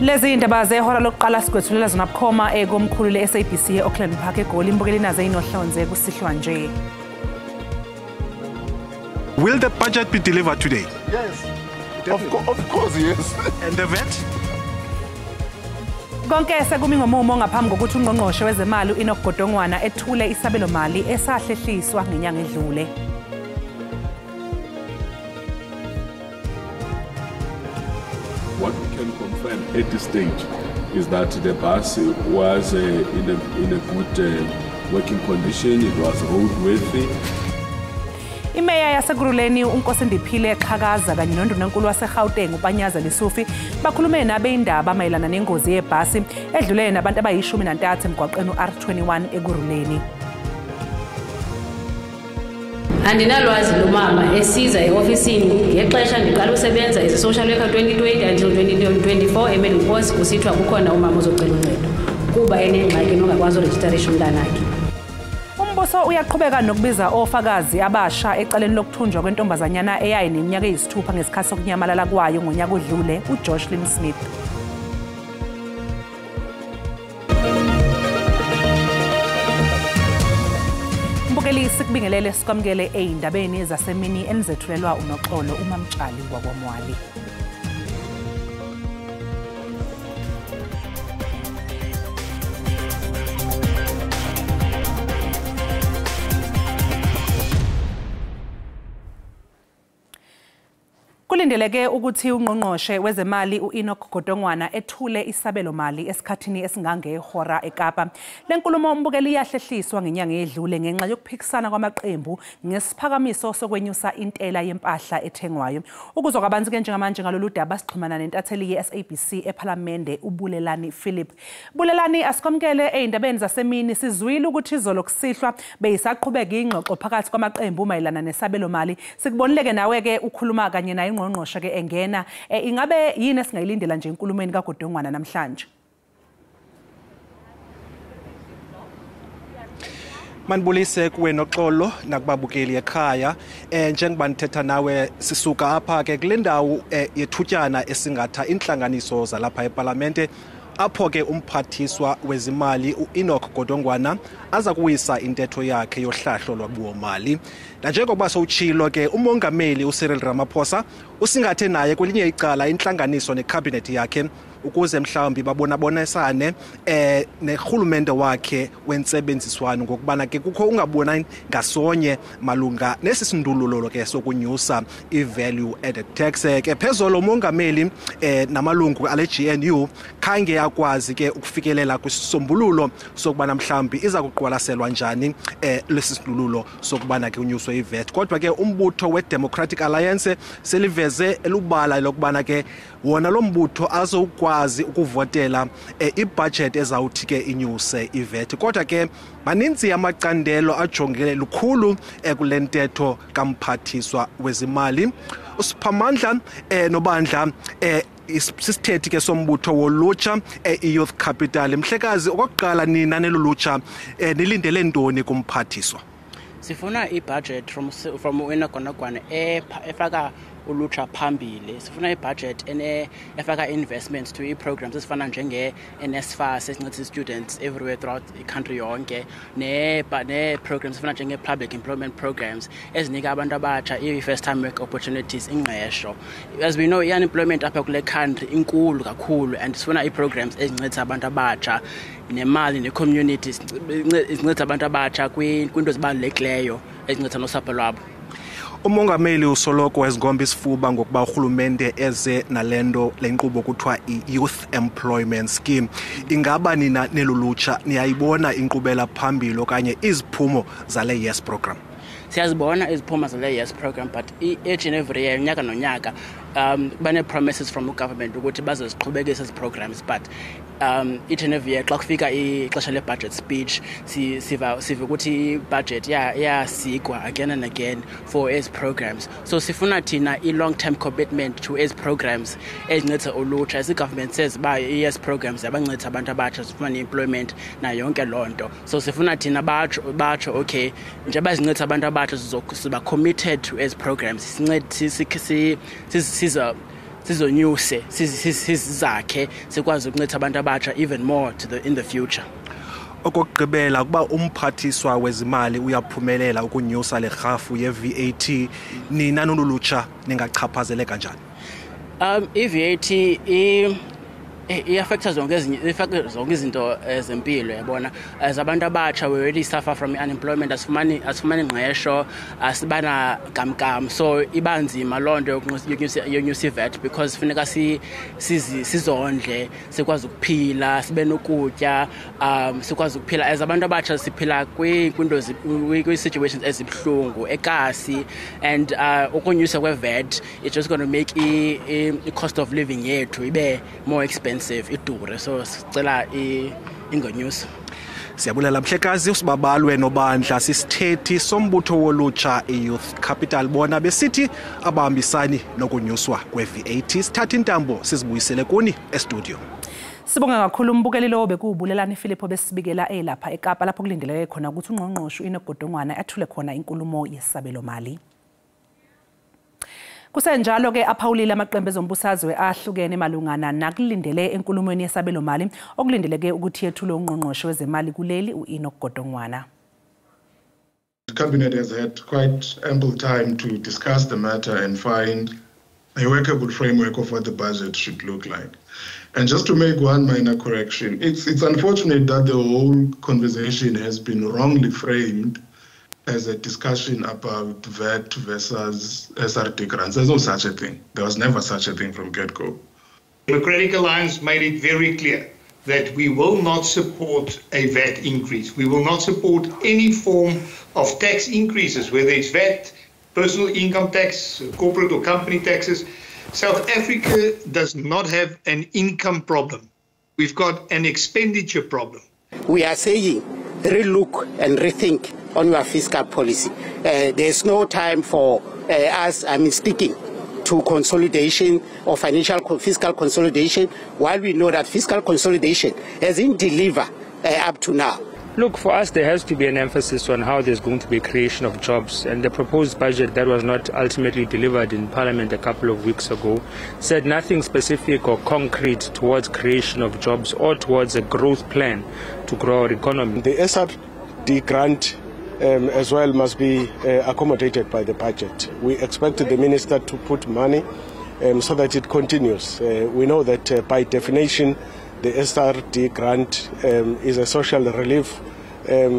Lezi indaba zehora lokuqala sigwethulela zona bukhoma komkhulu le-SABC e-Auckland Park eGoli imbukeli nazo inohlonze kusihlwa nje. Will the budget be delivered today? Yes, of course, yes. And the VAT? Konke sekumi ngomumo ngaphambi kokuthi ungqongqoshe wezemali u-Enoch Godongwana ethule isabelo mali esahlehliswa ngenyanga edlule. What we can confirm at this stage is that the bus was in a good working condition. It was roadworthy. Imeya yaseGuruleni uNkosindiphile Xhakaza kanye noNdunankulu waseGauteng uPanyaza Lesufi bakhulume nabe indaba mayelana nengozi yebhasi edlule nabantu abayi13 emgwaqeni uR21 eGuruleni. Andinalwazi lomama esiza eofisini ngexesha ndiqala usebenza as a social worker 2020 until 2024 eMelbourne kusithwa kukhona umama ozocela uncedo kuba enengxaki nongakwazi uregistration umntanakhe. Umbuso uyaqhubeka nokubiza ofakazi abasha ecaleni lokuthunjwa kwentombazanyana eyayi neminyaka eyisithupha ngesikhathi sokunyamalala kwayo ngonyaka odlule uJoshlyn Smith. Mbukeli sikubingelele sikwamukele eindabeni zasemini enizethulelwa uNoxolo uMamtshali wakwamwali. Kulindeleke ukuthi ungqongqoshe wezemali uEnoch Godongwana ethule isabelo mali esikhathini esingangehora eKapa. Lenkulumo umbukeli yahlehliswa ngenyanga edlule ngenxa yokuphikisana kwamaqembu ngesiphakamiso sokwenyusa intela yempahla ethengwayo. Ukuzwa kabanzi ke njengamanje ngalolu daba sixhumana nentatheli yeSABC eParliament uBulelani Philip. Bulelani asikwamukele eindabeni zasemini sizwile ukuthi izolo kusihlwa beyisaqhubeka ingxoxo phakathi kwamaqembu mayelana nesabelo mali. Sikubonileke nawe ke ukhuluma kanye naye ngqongqoshe ke engena ingabe yini esingayilindela nje enkulumweni kaGodongwana namhlanje? Manibulise kuwe Noxolo nakubabukeli ekhaya njengoba nithetha nawe sisuka apha ke kule ndawo yethutyana esingatha inhlanganiso zalapha eParliament apho ke umphathiswa wezimali uEnoch Godongwana aza kuyisa intetho yakhe yohlahlo lwabuwomali. Njengoba sowutshilo ke umongameli uCyril Ramaphosa usingathe naye kwelinye icala inhlanganiso necabinet yakhe ukuze mhlawumbi babonabonisane nerhulumente wakhe wentsebenziswano ngokubana ke kukho ungabona ngasonye malunga nesisindululo ke sokunyusa ivalue added tax ke phezolo umongameli namalungu ale GNU khange akwazi ke ukufikelela kwisisombululo sokubana mhlawumbi iza kuqwalaselwa njani lesisindululo sokubana ke unyuswe iVAT. Kodwa ke umbutho weDemocratic Alliance seliveze elubala lokubana ke wona lo mbutho azokwazi ukuvotela ibudget ezawuthi ke inyuse iVAT. Kodwa ke maninzi amacandelo ajongele lukhulu kulentetho kamphathiswa wezimali uSiphamandla nobandla isisithethi ke sombutho wolutsha iYouth Capital. Mhlekazi okokuqala nina nelulutsha nilindele ntoni kumphathiswa? Sifuna ibudget from uEnoch Godongwana efaka ulutsha phambili. Sifuna ibudget efaka investments to programs esifana njenge NSFAS esincedisa students everywhere throughout the country yonke ne programs esifana njenge public employment programs ezinika abantu abatsha first time work opportunities ingqesho. As we know unemployment apha kule country inkulu kakhulu and sifuna iprograms ezincedisa abantu abatsha nemali necommunities izincedisa abantu abatsha kwinto ezibalulekileyo ezincedisa nosapho lwabo. Umongameli usoloko ezingomba isifuba ngokuba urhulumente eze nalendo lenkqubo kuthiwa i-Youth Employment Scheme. Ingaba nina nelulutsha niyayibona inkqubela phambili okanye iziphumo zale YES program? Siyazibona iziphumo zale YES program, but each and every year unyaka nonyaka bane promises from the government ukuthi bazoziqhubekisa ezi programs, but each and every year xa kufika ixesha le-budget speech siva ukuthi budget yasikwa again and again for ezi programs. So sifuna thina i-long-term commitment to ezi programs ezincedisa ulutsha. Isi-government says uba i-YES programs yabancedisa abantu abatsha sifuna i-employment nayo yonke loo nto. So sifuna thina batsho okay njengoba zincedisa abantu abatsha siba committed to ezi programs sizonyuse sizakhe sikwazi ukuncitha abantu abatsha even more in the future. Okugqibela kuba umphathiswa wezimali uyaphumelela ukunyusa le rhafu ye-VAT, nina nolulutsha ningachaphazeleka kanjani? I-VAT i-affecta zonke izinto zempilo yabona. As abantu abatsha, we already suffer from unemployment, asifumani ingqesho, asibana kamkam, so iba nzima loo nto yonyusa i-VAT because funeka sizondle, sikwazi ukuphila, sibe nokutya, sikwazi ukuphila. As abantu abatsha siphila kwi-situations ezibuhlungu, ekasi, and ukunyusa kwe-VAT, it's just going to make i-cost of living yethu ibe more expensive. Idure, so sicela ingonyusa. Siyabulela Mhlekazi, usibabalwe nobandla sisithethi sombutho wolutsha i-Youth Capital, bona besithi abahambisani nokunyuswa kwe-VAT. Sithatha intambo sizibuyisele kuni estudio. Sibonga kakhulu umbukeli lo bekuwubulelani Philippo besibikela elapha eKapa lapho kulindeleke khona ukuthi uNgqongqoshe uEnoch Godongwana athule khona inkulumo yesabelo mali. Kusenjalo ke aphawulile amaqembu ezombusazwe ahlukene malungana nakulindele enkulumweni yesabelo mali okulindeleke ukuthi yethule uNgqongqoshe wezemali kuleli uEnoch Godongwana. The cabinet has had quite ample time to discuss the matter and find a workable framework of what the budget should look like. And just to make one minor correction, it's unfortunate that the whole conversation has been wrongly framed as a discussion about VAT versus SRD grants. There's no such a thing. There was never such a thing from get-go. Democratic Alliance made it very clear that we will not support a VAT increase. We will not support any form of tax increases, whether it's VAT, personal income tax, corporate or company taxes. South Africa does not have an income problem. We've got an expenditure problem. We are saying relook and rethink on your fiscal policy. There's no time for us, sticking to consolidation or fiscal consolidation, while we know that fiscal consolidation hasn't delivered up to now. Look, for us, there has to be an emphasis on how there's going to be creation of jobs. And the proposed budget that was not ultimately delivered in Parliament a couple of weeks ago said nothing specific or concrete towards creation of jobs or towards a growth plan to grow our economy. The SRD grant as well must be accommodated by the budget. We expect the minister to put money so that it continues. We know that by definition, the SRD grant is a social relief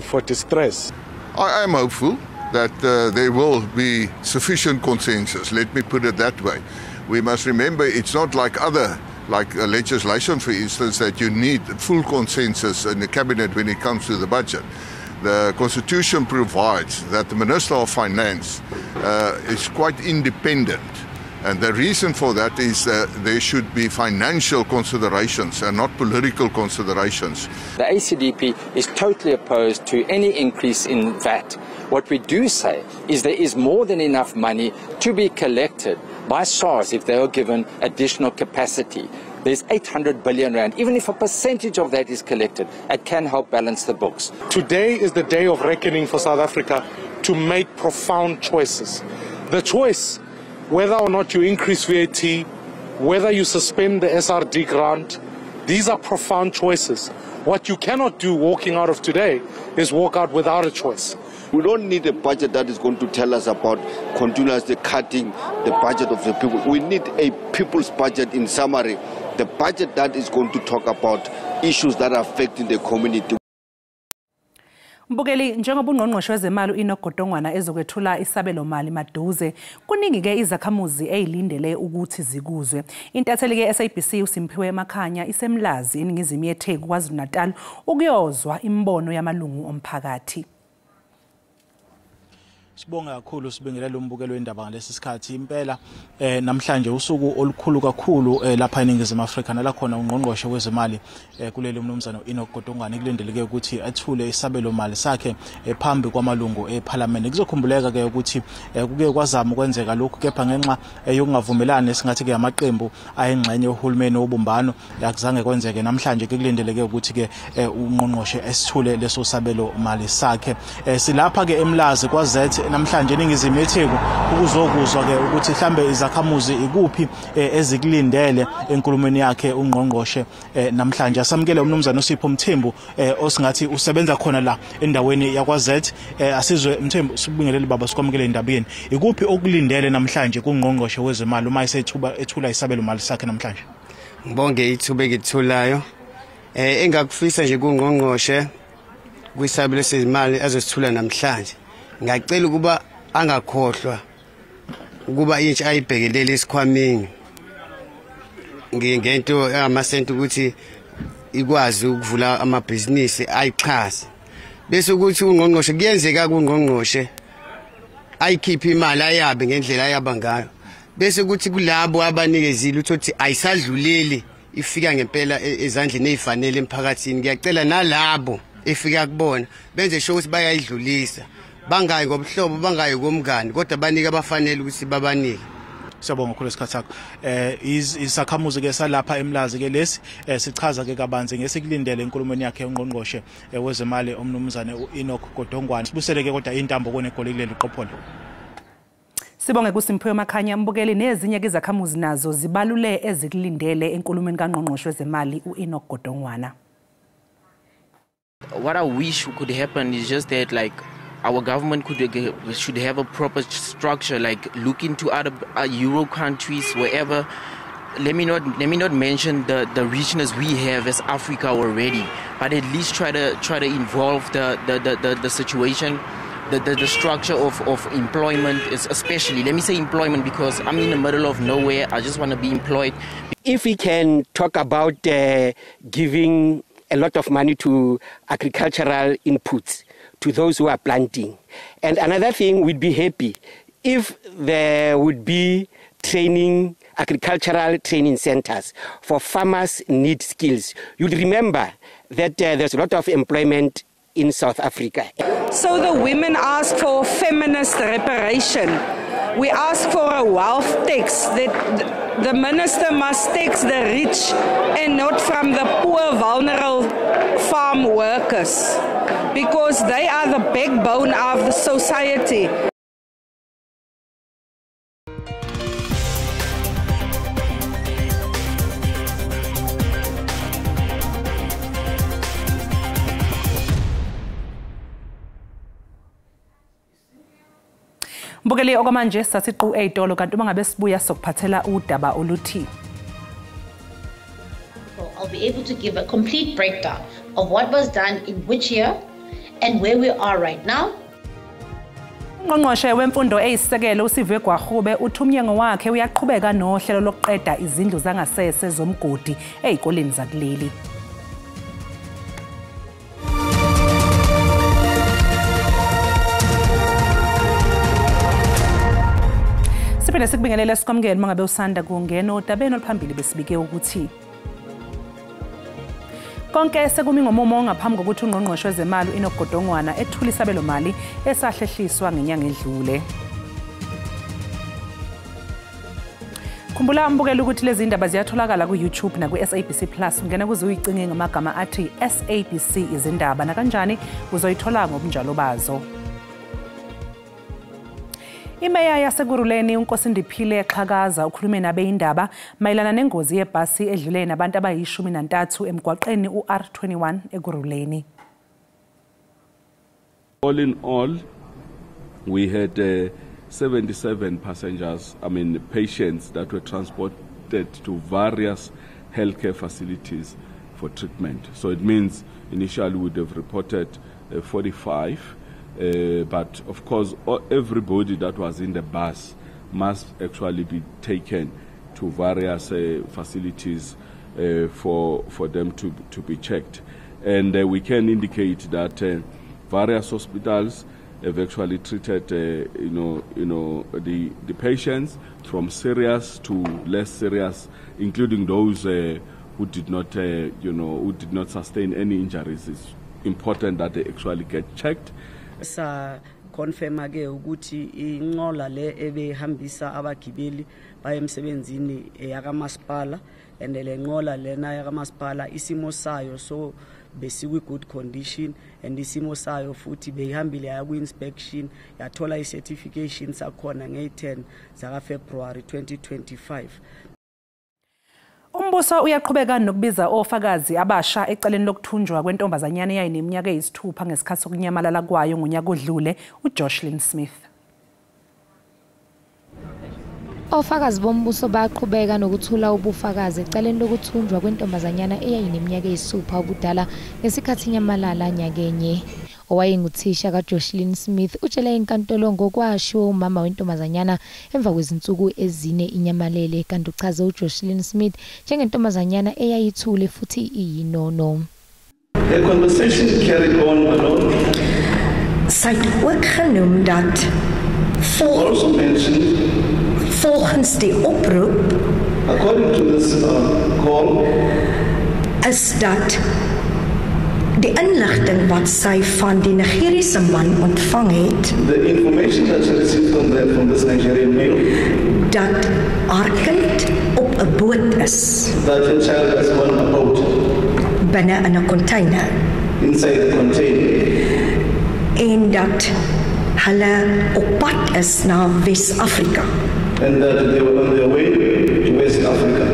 for distress. I am hopeful that there will be sufficient consensus, let me put it that way. We must remember it's not like other legislation, for instance, that you need full consensus in the cabinet when it comes to the budget. The Constitution provides that the Minister of Finance is quite independent. And the reason for that is there should be financial considerations and not political considerations. The ACDP is totally opposed to any increase in VAT. What we do say is there is more than enough money to be collected by SARS if they are given additional capacity. There's 800 billion rand. Even if a percentage of that is collected, it can help balance the books. Today is the day of reckoning for South Africa to make profound choices. The choice whether or not you increase VAT, whether you suspend the SRD grant, these are profound choices. What you cannot do walking out of today is walk out without a choice. We don't need a budget that is going to tell us about continuously cutting the budget of the people. We need a people's budget, in summary, the budget that is going to talk about issues that are affecting the community. Mbukeli njengoba uNgqongqoshe wezemali uEnoch Godongwana ezokwethula isabelo mali maduze kuningi ke izakhamuzi ezilindele ukuthi zikuzwe. Intatheli ke SABC uSimphiwe Emakhanya isemlazi eningizimu yeTheku KwaZulu-Natal ukuyozwa imbono yamalungu omphakathi. Sibonga kakhulu sibingelela umbukelo wendaba ngalesi sikhathi impela namhlanje usuku olukhulu kakhulu lapha eNingizimu Afrika nala khona uNgqongqoshe wezemali kuleli umnumzana uEnoch Godongwana kulindeleke ukuthi athule isabelo mali sakhe phambi kwamalungu eParliament. Kuzokhumbuleka ke ukuthi kuke kwazama ukwenzeka lokhu kepha ngenxa yokungavumelani esingathi ke amaqembu ayengxenye uhulumeni wobumbano yakuzange kwenzeke. Namhlanje ke kulindeleke ukuthi ke uNgqongqoshe esithule leso sabelo mali sakhe. Silapha ke eMlazi kwaZet namhlanje eningizimu yeTheku ukuzokuzwa ke ukuthi mhlambe izakhamuzi ikuphi ezikulindele enkulumweni yakhe ungqongqoshe namhlanje. Asamukele umnumzana uSipho Mthembu osingathi usebenza khona la endaweni yakwaZ. Asizwe Mthembu sibingelele baba sikwamukele indabeni. Ikuphi okulindele namhlanje kungqongqoshe wezemali uma ethula isabelo mali sakhe namhlanje? Ngibonge ithuba engithulayo. Engakufisa nje kungqongqoshe kwisabelo sezimali azosithula namhlanje. Ngiyacela ukuba angakhohlwa ukuba intsha ayibhekelele esikhwameni ngento amasenti ukuthi ikwazi ukuvula amabhizinisi ayixhase. Bese ukuthi ungqongqoshe kuyenzeka kungqongqoshe ayikhipha imali ayabe ngendlela ayaba ngayo. Bese ukuthi kulabo abanikezile uthi ayisadluleli ifika ngempela ezandleni ezifanele emphakathini. Ngiyacela nalabo efika kubona benze sho ukuthi bayayidlulisa, bangayi ngobuhlobo, bangayi komngani, kodwa banika abafanele ukuthi babanike. Siyabonga kakhulu isikhathi sakho. Isakhamuzi ke salapha eMlazi ke lesi sichaza ke kabanzi ngesikulindele enkulumweni yakhe ungqongqoshe wezemali omnumzane uEnoch Godongwana. Sibusele ke kodwa intambo kone egoli kuleli qopholo. Sibonge kuSimphiwe Makhanya mbukeli nezinye izakhamuzi nazo zibalule ezikulindele enkulumweni kaNgqongqoshe wezemali uEnoch Godongwana. What I wish could happen is just that our government should have a proper structure, look into other Euro countries, wherever. Let me not mention the richness we have as Africa already, but at least try to involve the situation, the structure of employment, especially. Let me say employment because I'm in the middle of nowhere. I just want to be employed. If we can talk about giving a lot of money to agricultural inputs, to those who are planting. And another thing, we'd be happy if there would be agricultural training centers for farmers need skills. You'd remember that there's a lot of employment in South Africa. So the women ask for feminist reparation. We ask for a wealth tax, that the minister must tax the rich and not from the poor, vulnerable farm workers, because they are the backbone of the society. Mbukeli okwamanje sasiqu eyitolo kanti uma ngabe sibuya sokuphathela udaba oluthi I'll be able to give a complete breakdown of what was done in which year and where we are right now. Ungqongqoshe wemfundo eyisisekelo uSive Gwagube uthi umnyango wakhe uyaqhubeka nohlelo lokuqeda izindlu zangasese zomgodi ezikoleni zakuleli. Siphinde sikubingelele sikwamukele mangabe usanda kungena odabeni oluphambili besibike ukuthi konke sekumi ngomumo ngaphambi kokuthi ungqongqoshe wezemali uEnoch Godongwana ethula isabelo mali esahlehliswa ngenyanga edlule. Khumbula mbukela ukuthi lezi indaba ziyatholakala ku YouTube na ku SABC Plus. Ungena kuze uyicinge ngamagama athi SABC izindaba na kanjani uzoyithola ngobunjalo bazo. Imeya yaseGuruleni uNkosindiphile exhakaza ukhulume nabe indaba mayelana nengozi yebhasi edlule nabantu abayi13 emgwaqeni uR21 eGuruleni. All in all, we had 77 passengers, patients that were transported to various healthcare facilities for treatment. So it means initially we would have reported 45. But of course, everybody that was in the bus must actually be taken to various facilities for them to be checked. And we can indicate that various hospitals have actually treated, the patients from serious to less serious, including those who did not sustain any injuries. It's important that they actually get checked. Sa confirma ke ukuthi inqola le ebehambisa abagibeli baye emsebenzini yakamasipala and le nqola lena yakamasipala isimo sayo so besikwi-good condition and isimo sayo futhi beyihambile yaya kwi-inspection yathola i-certification sakhona nge-10 zaka-February 2025. Umbuso uyaqhubeka nokubiza ofakazi abasha eceleni lokuthunjwa kwentombazanyana eyayineminyaka eyisithupha ngesikhathi sokunyamalala kwayo ngonyaka odlule uJoshlin Smith. Ofakazi bombuso bayaqhubeka nokuthula ubufakazi eceleni lokuthunjwa kwentombazanyana eyayineminyaka eyisithupha ubudala ngesikhathi inyamalala nyakenye. Owayenguthisha kaJoshlin Smith utshele inkantolo ngokwasho umama wentombazanyana emva kwezinsuku ezine inyamalele kanti uchaze uJoshlin Smith njengentombazanyana eyayithule futhi iyinono. The conversation carried on alone. Sy het ook genoem dat volgens die oproep according to this call is dat die inligting wat sy van die Nigeriese man ontvang het, the information that she received from this Nigerian male, dat haar kind op 'n boot is, that her child is on a boat, binne in 'n container, inside the container, en dat hulle op pad is na Wes-Afrika, and that they were on their way to West Africa.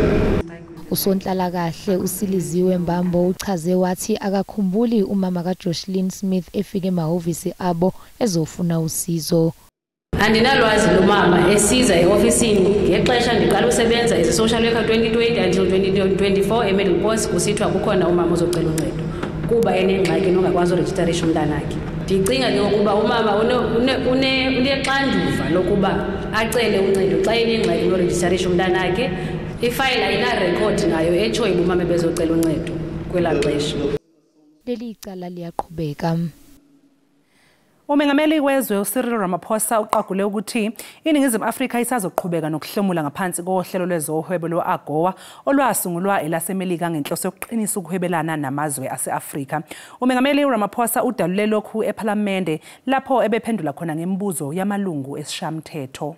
Usonhlalakahle uSiliziwe Mbambo uchaze wathi akakhumbuli umama kaJoshlin Smith efike emahhovisi abo ezofuna usizo. Andinalwazi lomama esiza eofisini ngexesha ndiqala usebenza as a social worker 2020 until 2024 eMiddelburg kusithwa kukhona umama ozocela uncedo kuba enengxaki nongakwazi uregistration umntanakhe. Ndicinga ke ukuba umama unexanduva lokuba acele uncedo xa enengxaki noregistration umntanakhe. Ifayila ina record nayo etsho ibumama bezocela uncedo kwela xesha. Leli icala liyaqhubeka. Umengameli wezwe uCyril Ramaphosa uqagule ukuthi iNingizimu Afrika isazoqhubeka nokuhlomula ngaphansi kohlelo lwezohwebo lwe-AGOA olwasungulwa elasemelika ngenhloso yokuqinisa ukuhwebelana namazwe ase-Afrika. Umengameli Ramaphosa udalule lokhu ePhalamende lapho ebephendula khona ngemibuzo yamalungu esishamthetho.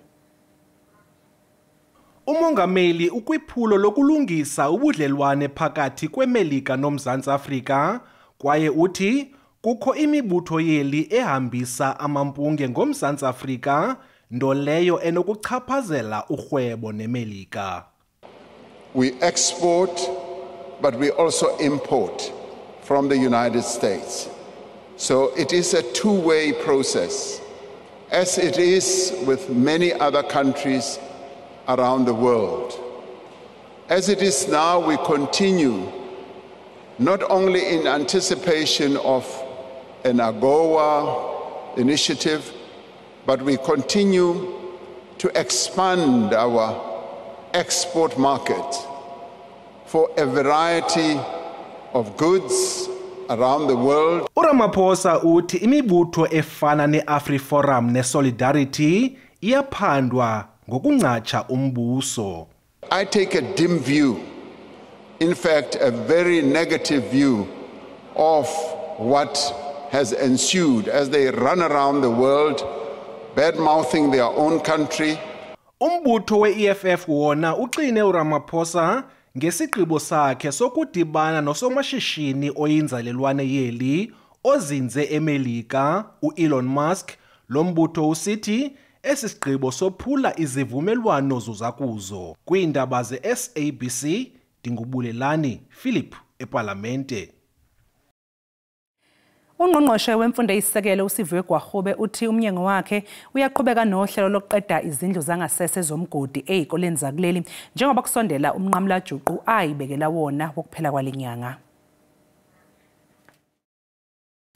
Umongameli ukwiphulo lokulungisa ubudlelwane phakathi kweMelika noMzantsi Afrika kwaye uthi kukho imibutho yeli ehambisa amampunge ngomzantsi Afrika nto leyo enokuchaphazela urhwebo neMelika. We export but we also import from the United States. So it is a two-way process as it is with many other countries around the world. As it is now, we continue not only in anticipation of an AGOA initiative, but we continue to expand our export market for a variety of goods around the world. uRamaphosa uthi imibutho efana neAfriforum neSolidarity iyaphandwa ngokuncatsha umbuso. I take a dim view, in fact a very negative view of what has ensued as they run around the world bad-mouthing their own country. Umbutho we-EFF wona uxine uRamaphosa ngesigqibo sakhe sokudibana nosomashishini oyinzalelwane yeli ozinze eMelika uElon Musk. Lo mbutho usithi esi sigqibo sophula izivumelwano zozakuzo. Kwiindaba ze-SABC Dingubulelani Philip eParlamente. Ungqongqoshe wemfundo eyisisekelo uSiviwe Gwarube uthi umnyango wakhe uyaqhubeka nohlelo lokuqeda izindlu zangasese zomgodi ezikoleni zakuleli njengoba kusondela umnqamla juqu ayibekela wona wokuphela kwalenyanga.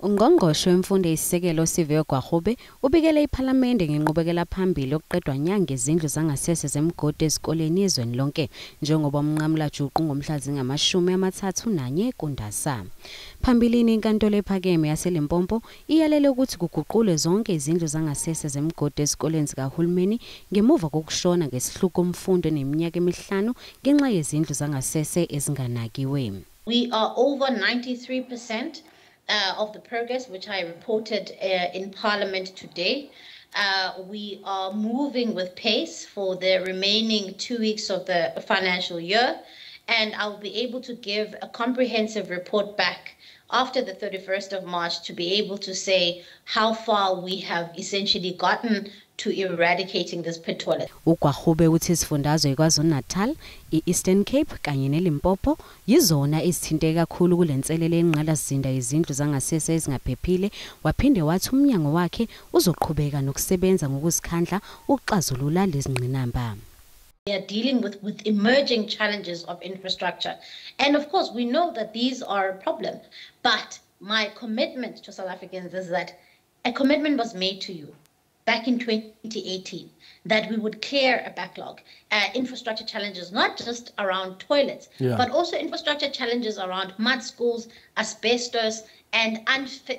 Ungqongqoshe wemfundo eyisisekelo uSiviwe Gwarube ubikele iPhalamende ngenqubekela phambili yokuqedwa nyanga izindlu zangasese zemgodi ezikoleni ezweni lonke njengoba umnqamla juqu ngomhla zingama-31 kuNdasa. Phambilini inkantolo ephakeme yaseLimpopo iyalele ukuthi kuguqulwe zonke izindlu zangasese zemgodi ezikoleni zikahulumeni ngemuva kokushona ngesihluku umfundo eneminyaka emihlanu ngenxa yezindlu zangasese ezinganakiwe. We are over 93% of the progress which I reported in Parliament today. We are moving with pace for the remaining 2 weeks of the financial year, and I'll be able to give a comprehensive report back after the 31st of March to be able to say how far we have essentially gotten to eradicating this pit toilet. uGwahube uthi isifundazwe kwaZulu-Natal, i-Eastern Cape kanye neLimpopo yizona ezithinte kakhulu kulenselele enqalasizinda izindlu zangasese ezingaphephile. Waphinde wathi umnyango wakhe uzoqhubeka nokusebenza ngokusikhandla ukuxazulula lezi ngqinamba. We are dealing with emerging challenges of infrastructure. And of course, we know that these are a problem. But my commitment to South Africans is that a commitment was made to you back in 2018 that we would clear a backlog. Infrastructure challenges, not just around toilets, but also infrastructure challenges around mud schools, asbestos, and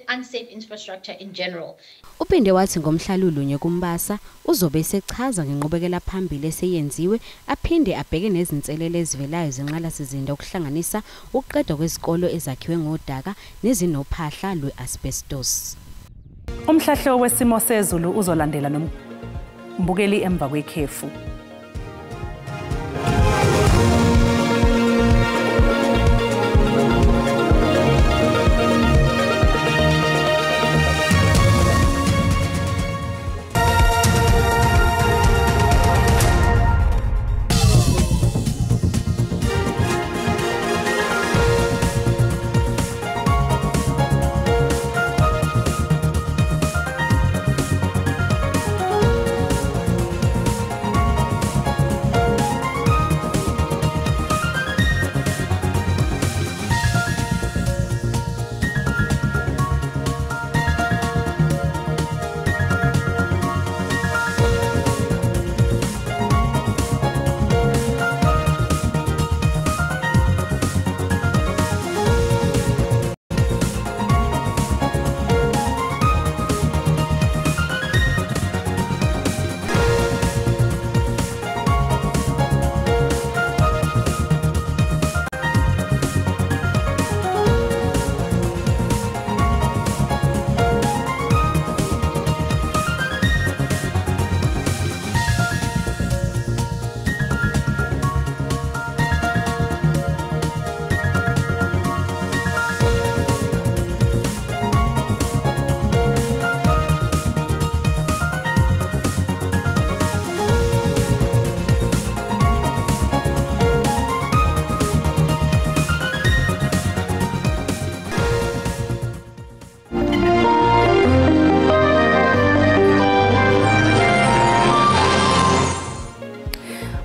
unsafe infrastructure in general. Uphinde wathi ngomhlalulunye kumbasa uzobe esechaza ngenqubekela phambili eseyenziwe aphinde abheke nezinselele ezivelayo zenqalasizinda okuhlanganisa ukuqedwa kwezikolo ezakhiwe ngodaka nezinophahla lwe-asbestos. Umhlahlo wesimo sezulu uzolandela nombukeli emva kwekhefu.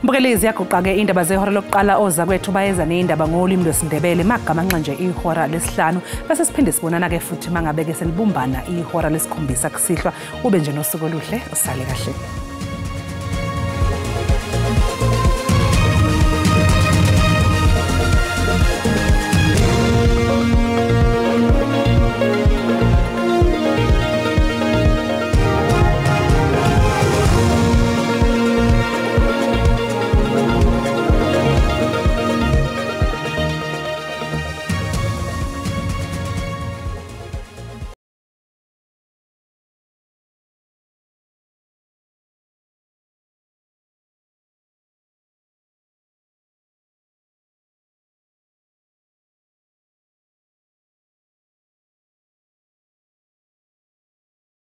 Mbukelizi yaguqa-ke indaba zehora lokuqala oza kwethu bayeza neindaba ngolimi lwesiNdebele magamanxa nje ihora lesihlanu bese siphinde sibonana-ke futhi mangabe-ke selibumbana ihora lesikhombisa kusihlwa ube nje nosuku oluhle usale kahle.